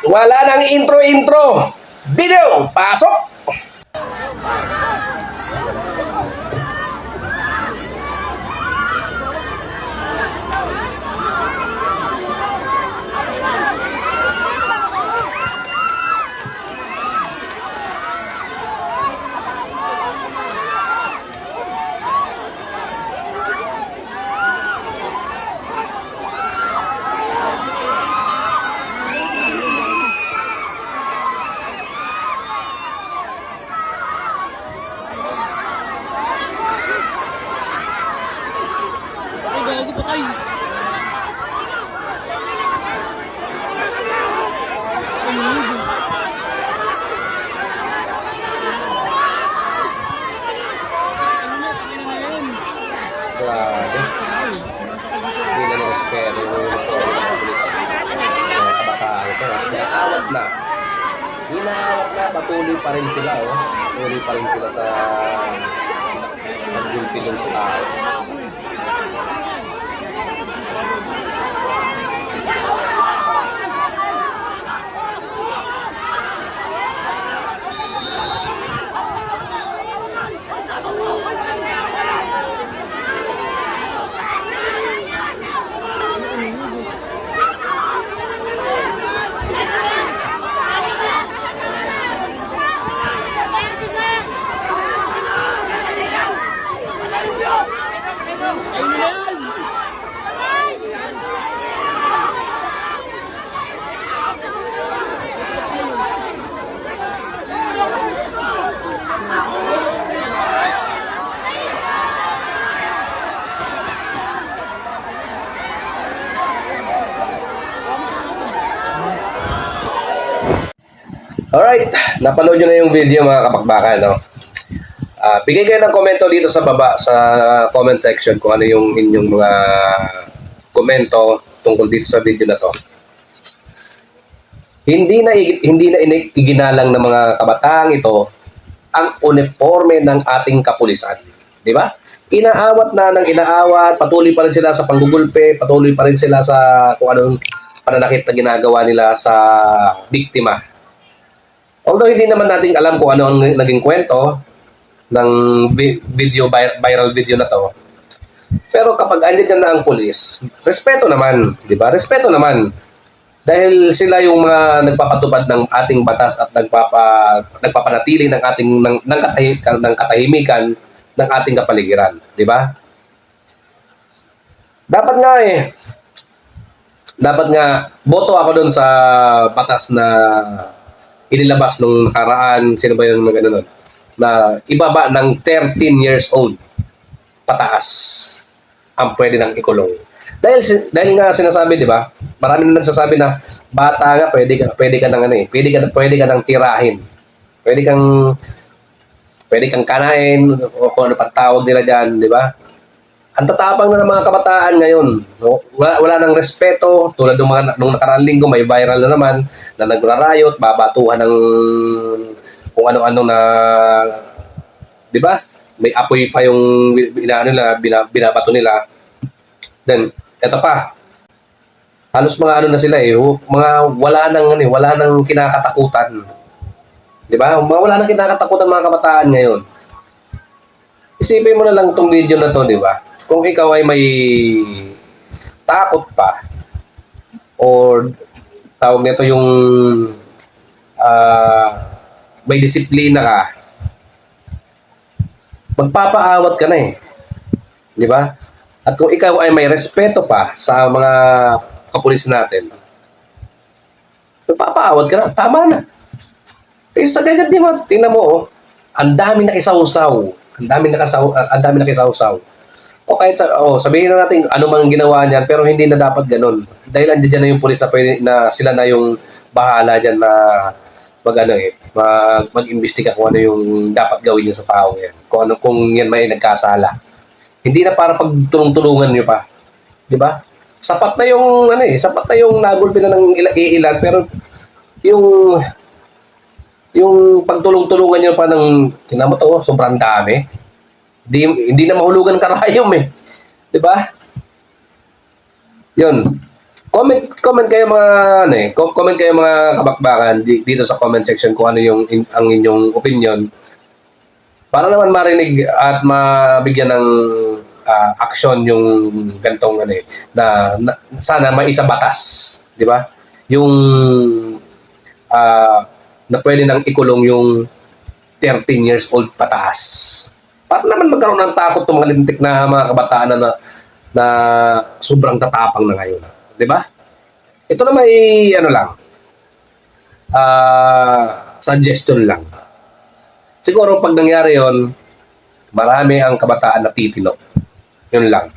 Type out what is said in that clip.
wala nang intro-intro. Video, pasok! Gago pa kayo. Grabe. Hindi na na-espero yung mga pulis. Mga kabataan ito. Inaawat na. Inaawat na. Patuloy pa rin sila. Oh. Patuloy pa rin sila sa pagdulpilong sa tao. Ayun na yan. Alright, napanood nyo na yung video mga kapakbakan, no? Bigay kayo ng komento dito sa baba sa comment section kung ano yung inyong mga komento tungkol dito sa video na to. Hindi na iginalang ng mga kabataang ito ang uniforme ng ating kapulisan, di ba? Inaawat na ng inaawat, patuloy pa rin sila sa panggugulpe, patuloy pa rin sila sa kung anong pananakit na ginagawa nila sa biktima. Although hindi naman natin alam kung ano ang naging kwento ng viral video na to. Pero kapag andyan na ang pulis, respeto naman, di ba? Respeto naman. Dahil sila yung mga nagpapatupad ng ating batas at nagpapanatili ng ating ng katahimikan ng ating kapaligiran, di ba? Dapat nga boto ako doon sa batas na inilabas nung nakaraan, sino ba yung mga nun, na ibaba ng 13 years old pataas ang pwede nang ikulong. Dahil nga sinasabi, di ba? Marami na nagsasabi na bata nga pwede ka nang ano eh, pwede ka nang tirahin. Pwede kang kanain o kung ano pang tawag nila diyan, di ba? Ang tatapang na ng mga kabataan ngayon, no? Wala nang respeto, tulad nung nakaraang linggo may viral na naman na nagrarayot, babatuhan ng kung ano-ano na, di ba? May apoy pa yung binabato nila. Then, eto pa. Halos mga ano na sila eh, mga wala nang kinakatakutan. Di ba? Wala nang kinakatakutan mga kabataan ngayon. Isipin mo na lang tong video na to, di ba? Kung ikaw ay may takot pa or tawag nito yung may disiplina ka, magpapaawat ka na eh. Di ba? At kung ikaw ay may respeto pa sa mga kapulis natin, magpapaawat ka na, tama na. Kasi sa ganyan, di ba? Tingnan mo, oh, ang dami na kisawsaw. Ang dami na kisawsaw. O kahit sabihin na natin ano mang ginawa niyan, pero hindi na dapat ganun. Dahil andiyan na yung pulis na sila na yung bahala diyan na mag-imbestiga kung ano yung dapat gawin niya sa tao yan. Kung yan may nagkasala. Hindi na para pagtulong-tulungan niyo pa. 'Di ba? Sapat na yung sapat na yung nagulpi na ng ilan, pero yung pagtulong-tulungan niyo pa ng tinamo to, sobrang dami. Hindi na mahulugan karayom eh. 'Di ba? 'Yun. comment kayo mga ano eh, comment kayo mga kabakbakan dito sa comment section kung ano yung ang inyong opinion para naman marinig at mabigyan ng aksyon yung gantong ano eh, na sana may isa batas, di ba? Yung na pwede nang ikulong yung 13 years old pataas. Para naman magkaroon ng takot ng mga lintik na mga kabataan na sobrang tatapang na ngayon. Di ba? Ito na may ano lang, suggestion lang. Siguro pag nangyari yon, marami ang kabataan na titino. Yun lang.